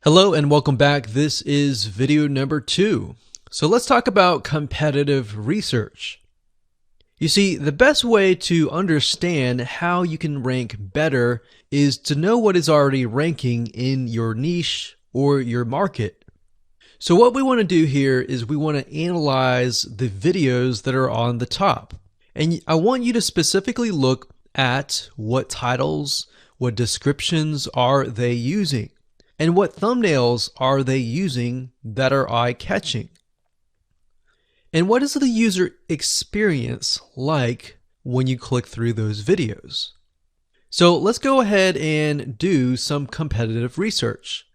Hello and welcome back. This is video number 2. So let's talk about competitive research. You see, the best way to understand how you can rank better is to know what is already ranking in your niche or your market. So what we want to do here is we want to analyze the videos that are on the top. And I want you to specifically look at what titles, what descriptions are they using, and what thumbnails are they using that are eye-catching. And what is the user experience like when you click through those videos? So let's go ahead and do some competitive research.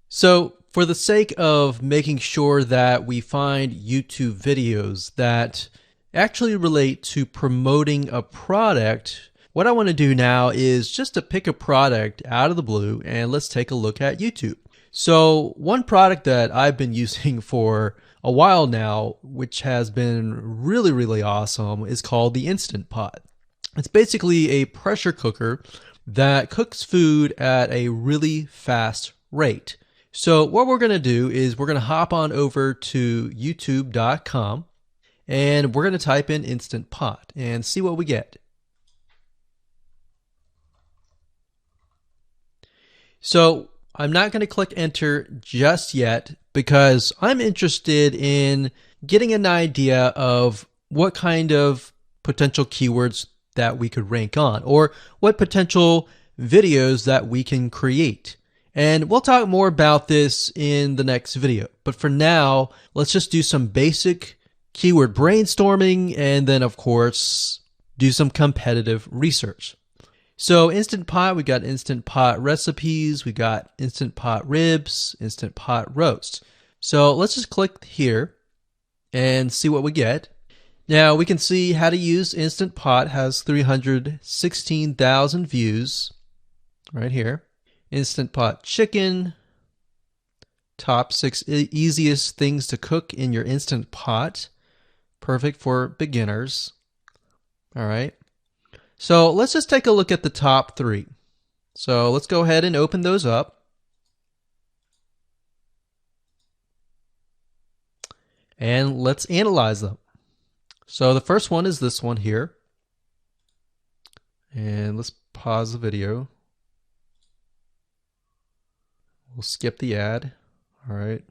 So for the sake of making sure that we find YouTube videos that actually relate to promoting a product, what I want to do now is just to pick a product out of the blue and let's take a look at YouTube. So one product that I've been using for a while now, which has been really awesome, is called the Instant Pot. It's basically a pressure cooker that cooks food at a really fast rate. So what we're going to do is we're going to hop on over to youtube.com and we're going to type in Instant Pot and see what we get. So I'm not going to click enter just yet because I'm interested in getting an idea of what kind of potential keywords that we could rank on, or what potential videos that we can create. And we'll talk more about this in the next video. But for now, let's just do some basic keyword brainstorming and then of course do some competitive research. So Instant Pot, we got Instant Pot recipes, we got Instant Pot ribs, Instant Pot roast. So let's just click here and see what we get. Now we can see how to use Instant Pot has 316,000 views right here. Instant Pot chicken, top 6 easiest things to cook in your Instant Pot. Perfect for beginners. All right. So let's just take a look at the top 3. So let's go ahead and open those up. And let's analyze them. So the first one is this one here. And let's pause the video. We'll skip the ad. All right.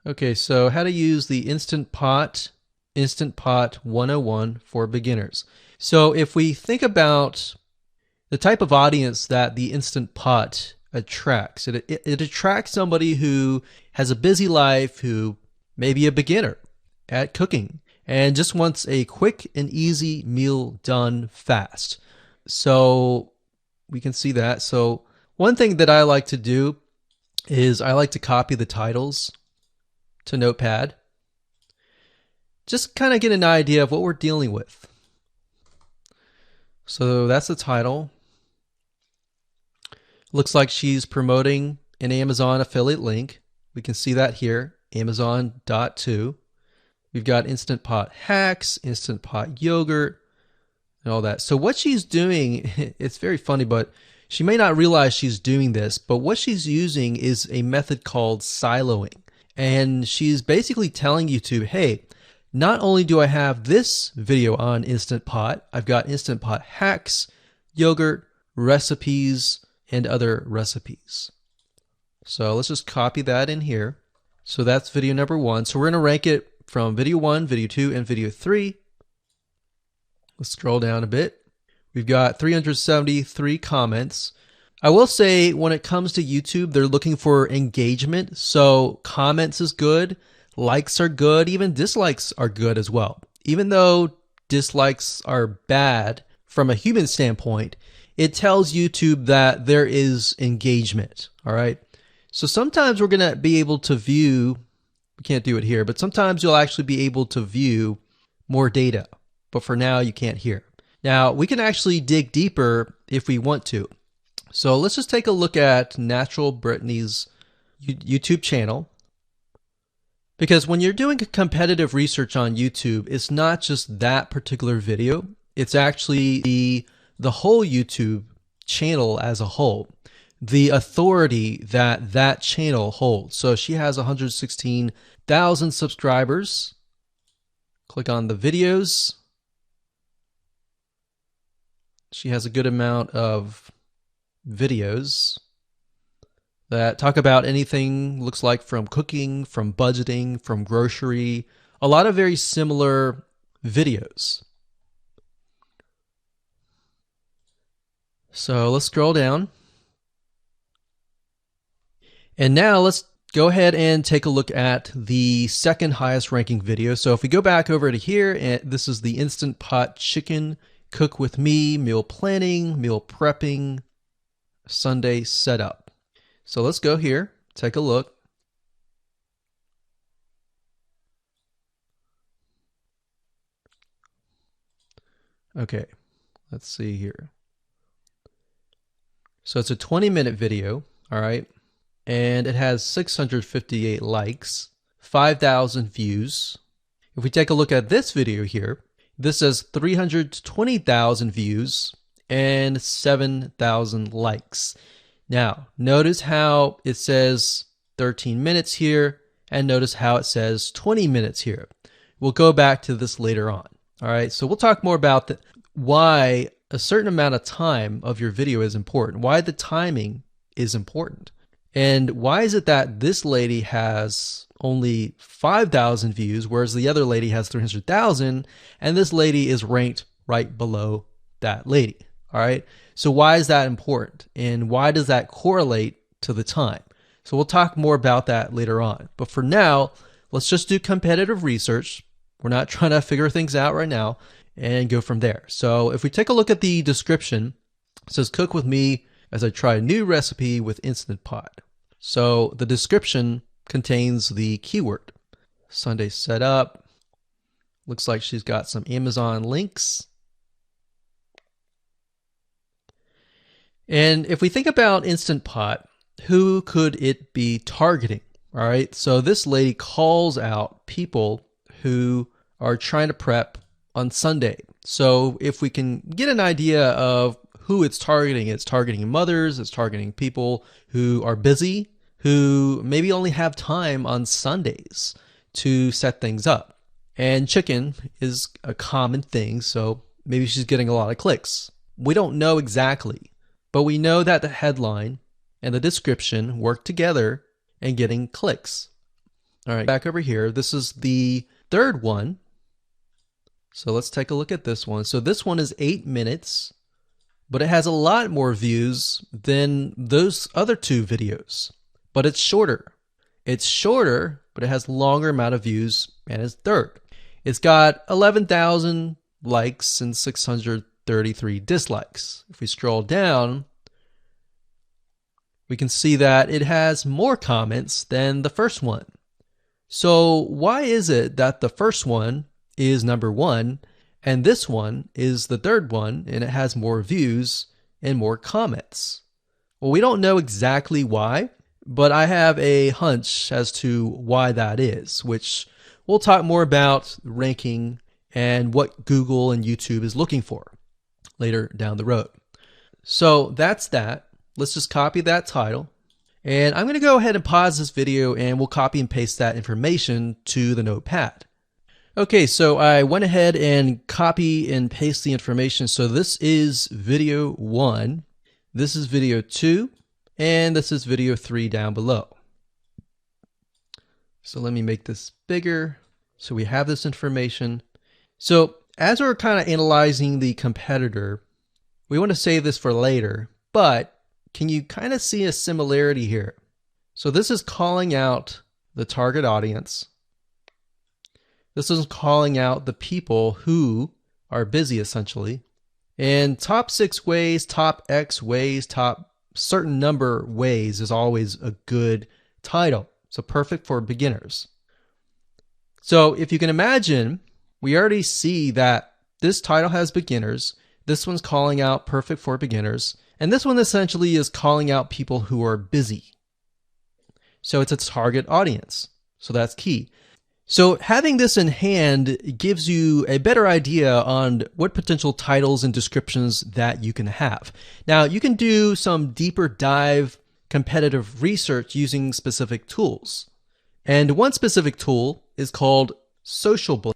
Okay, so how to use the Instant Pot 101 for beginners. So if we think about the type of audience that the Instant Pot attracts, it attracts somebody who has a busy life, who may be a beginner at cooking and just wants a quick and easy meal done fast. So we can see that. So one thing that I like to do is I like to copy the titles to Notepad. Just kind of get an idea of what we're dealing with. So that's the title. Looks like she's promoting an Amazon affiliate link. We can see that here, Amazon.to. We've got Instant Pot hacks, Instant Pot yogurt, and all that. So what she's doing, it's very funny, but she may not realize she's doing this, but what she's using is a method called siloing. And she's basically telling YouTube, hey, not only do I have this video on Instant Pot, I've got Instant Pot hacks, yogurt, recipes, and other recipes. So let's just copy that in here. So that's video number 1. So we're going to rank it from video 1, video 2, and video 3. Let's scroll down a bit. We've got 373 comments. I will say when it comes to YouTube, they're looking for engagement. So comments is good, likes are good, even dislikes are good as well. Even though dislikes are bad from a human standpoint, it tells YouTube that there is engagement. All right. So sometimes we're going to be able to view, we can't do it here, but sometimes you'll actually be able to view more data. But for now, you can't hear. Now we can actually dig deeper if we want to. So let's just take a look at Natural Brittany's YouTube channel. Because when you're doing competitive research on YouTube, it's not just that particular video, it's actually the whole YouTube channel as a whole, the authority that that channel holds. So she has 116,000 subscribers. Click on the videos. She has a good amount of videos that talk about anything, looks like, from cooking, from budgeting, from grocery, a lot of very similar videos. So let's scroll down. And now let's go ahead and take a look at the second highest ranking video. So if we go back over to here, and this is the Instant Pot Chicken Cook With Me, meal planning, meal prepping, Sunday setup. So let's go here, take a look. Okay, let's see here. So it's a 20-minute video, all right, and it has 658 likes, 5,000 views. If we take a look at this video here, this has 320,000 views and 7,000 likes. Now, notice how it says 13 minutes here, and notice how it says 20 minutes here. We'll go back to this later on. All right, so we'll talk more about why a certain amount of time of your video is important, why the timing is important, and why is it that this lady has only 5,000 views, whereas the other lady has 300,000, and this lady is ranked right below that lady. All right, so why is that important, and why does that correlate to the time? So we'll talk more about that later on. But for now, let's just do competitive research. We're not trying to figure things out right now, and go from there. So if we take a look at the description, it says cook with me as I try a new recipe with Instant Pot. So the description contains the keyword Sunday setup. Looks like she's got some Amazon links. And if we think about Instant Pot, who could it be targeting? All right, so this lady calls out people who are trying to prep on Sunday. So if we can get an idea of who it's targeting mothers, it's targeting people who are busy, who maybe only have time on Sundays to set things up. And chicken is a common thing, so maybe she's getting a lot of clicks. We don't know exactly, but we know that the headline and the description work together and getting clicks. All right, back over here, this is the third one. So let's take a look at this one. So this one is 8 minutes, but it has a lot more views than those other two videos, but it's shorter. It's shorter, but it has longer amount of views, and it's third. It's got 11,000 likes and 633 dislikes. If we scroll down, we can see that it has more comments than the first one. So why is it that the first one is number one and this one is the third one and it has more views and more comments? Well, we don't know exactly why, but I have a hunch as to why that is, which we'll talk more about ranking and what Google and YouTube is looking for later down the road. So that's that. Let's just copy that title. And I'm going to go ahead and pause this video and we'll copy and paste that information to the notepad. Okay, so I went ahead and copy and paste the information. So this is video 1, this is video 2, and this is video 3 down below. So let me make this bigger so we have this information. So as we're kind of analyzing the competitor, we want to save this for later, but can you kind of see a similarity here? So this is calling out the target audience. This is calling out the people who are busy, essentially. And top 6 ways, top X ways, top certain number ways is always a good title. So perfect for beginners. So if you can imagine, we already see that this title has beginners. This one's calling out perfect for beginners. And this one essentially is calling out people who are busy. So it's a target audience. So that's key. So having this in hand gives you a better idea on what potential titles and descriptions that you can have. Now, you can do some deeper dive competitive research using specific tools. And one specific tool is called SocialBlade.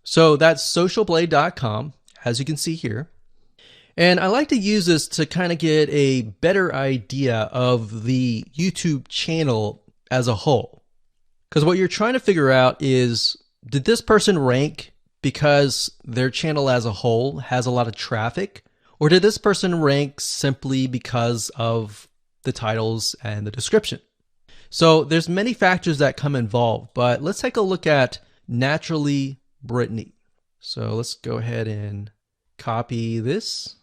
So that's socialblade.com, as you can see here. And I like to use this to kind of get a better idea of the YouTube channel as a whole. Because what you're trying to figure out is, did this person rank because their channel as a whole has a lot of traffic? Or did this person rank simply because of the titles and the description? So there's many factors that come involved, but let's take a look at Naturally Brittany. So let's go ahead and copy this.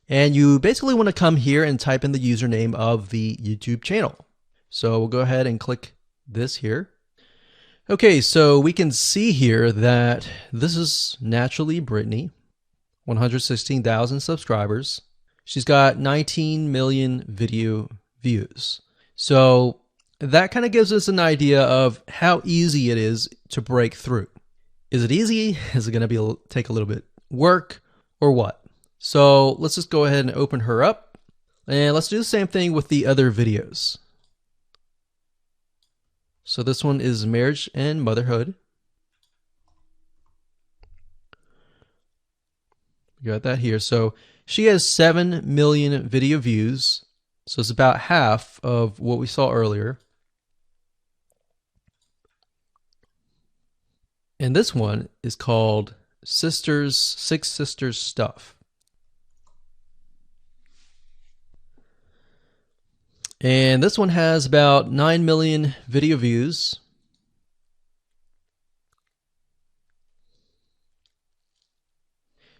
And you basically want to come here and type in the username of the YouTube channel. So we'll go ahead and click this here. Okay, so we can see here that this is Naturally Brittany, 116,000 subscribers. She's got 19 million video views. So that kind of gives us an idea of how easy it is to break through. Is it easy? Is it going to take a little bit work or what? So let's just go ahead and open her up, and let's do the same thing with the other videos. So this one is marriage and motherhood. We got that here. So she has 7 million video views. So it's about half of what we saw earlier. And this one is called Six Sisters Stuff. And this one has about 9 million video views.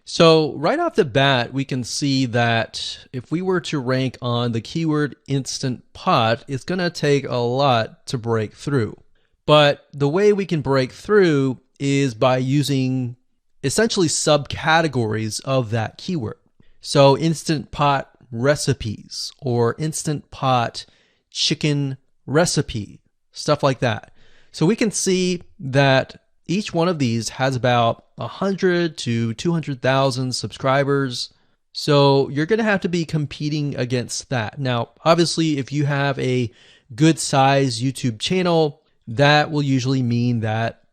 So right off the bat, we can see that if we were to rank on the keyword Instant Pot, it's going to take a lot to break through. But the way we can break through is by using essentially subcategories of that keyword. So Instant Pot recipes or Instant Pot chicken recipe, stuff like that. So we can see that each one of these has about 100 to 200,000 subscribers. So you're going to have to be competing against that. Now, obviously, if you have a good size YouTube channel, that will usually mean that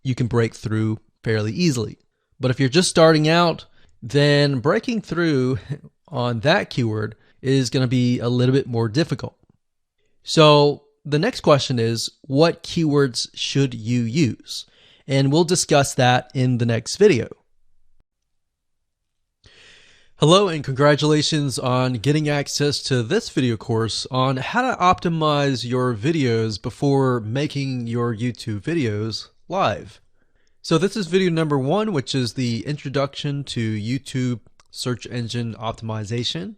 you can break through fairly easily. But if you're just starting out, then breaking through on that keyword is going to be a little bit more difficult. So the next question is, what keywords should you use? And we'll discuss that in the next video. Hello and congratulations on getting access to this video course on how to optimize your videos before making your YouTube videos live. So this is video number 1, which is the introduction to YouTube search engine optimization.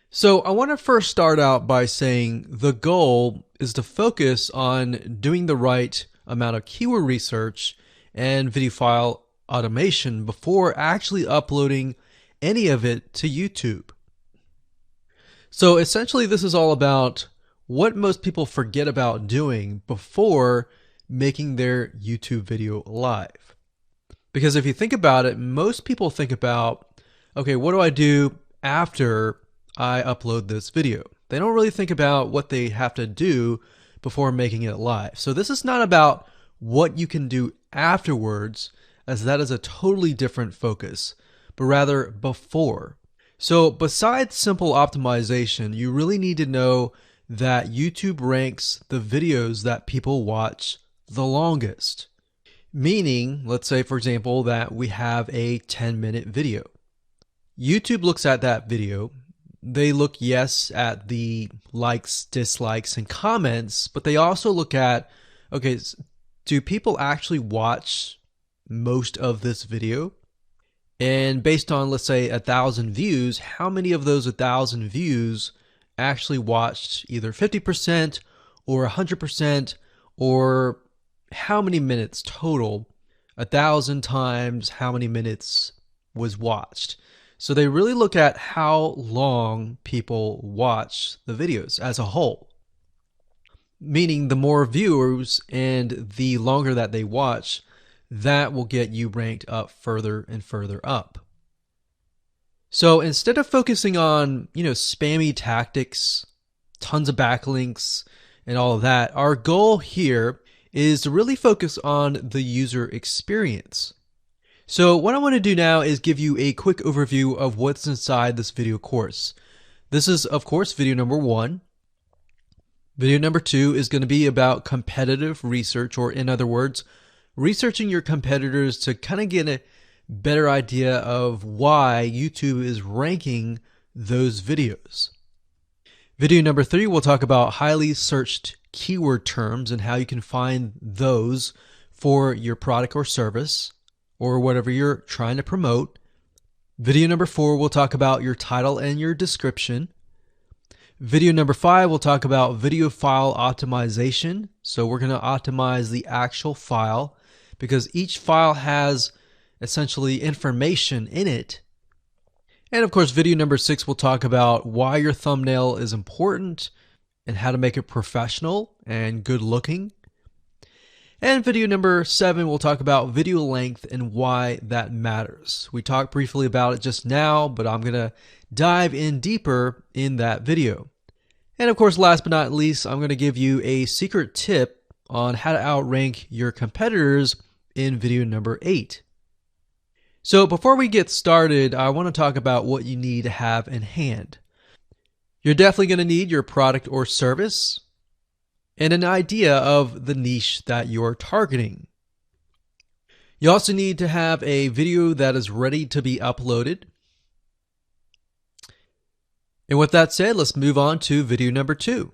So I want to first start out by saying the goal is to focus on doing the right amount of keyword research and video file automation before actually uploading any of it to YouTube. So essentially this is all about what most people forget about doing before making their YouTube video live. Because if you think about it, most people think about, okay, what do I do after I upload this video? They don't really think about what they have to do before making it live. So this is not about what you can do afterwards, as that is a totally different focus, but rather before. So besides simple optimization, you really need to know that YouTube ranks the videos that people watch the longest. Meaning, let's say for example that we have a 10-minute video. YouTube looks at that video. They look, yes, at the likes, dislikes, and comments, but they also look at, okay, do people actually watch most of this video? And based on, let's say, 1,000 views, how many of those 1,000 views actually watched either 50% or 100%, or how many minutes total? 1,000 times how many minutes was watched. So they really look at how long people watch the videos as a whole. meaning the more viewers and the longer that they watch, that will get you ranked up further and further up. So instead of focusing on, spammy tactics, tons of backlinks, and all of that, our goal here is to really focus on the user experience. So what I want to do now is give you a quick overview of what's inside this video course. This is, of course, video number 1. Video number 2 is going to be about competitive research, or in other words, researching your competitors to kind of get a better idea of why YouTube is ranking those videos. Video number 3, we'll talk about highly searched keyword terms and how you can find those for your product or service or whatever you're trying to promote. Video number 4, we'll talk about your title and your description. Video number 5, we'll talk about video file optimization. So we're going to optimize the actual file because each file has essentially information in it. And of course, video number 6 will talk about why your thumbnail is important and how to make it professional and good looking. And video number 7 will talk about video length and why that matters. We talked briefly about it just now, but I'm going to dive in deeper in that video. And of course, last but not least, I'm going to give you a secret tip on how to outrank your competitors in video number 8. So before we get started, I want to talk about what you need to have in hand. You're definitely going to need your product or service and an idea of the niche that you're targeting. You also need to have a video that is ready to be uploaded. And with that said, let's move on to video number 2.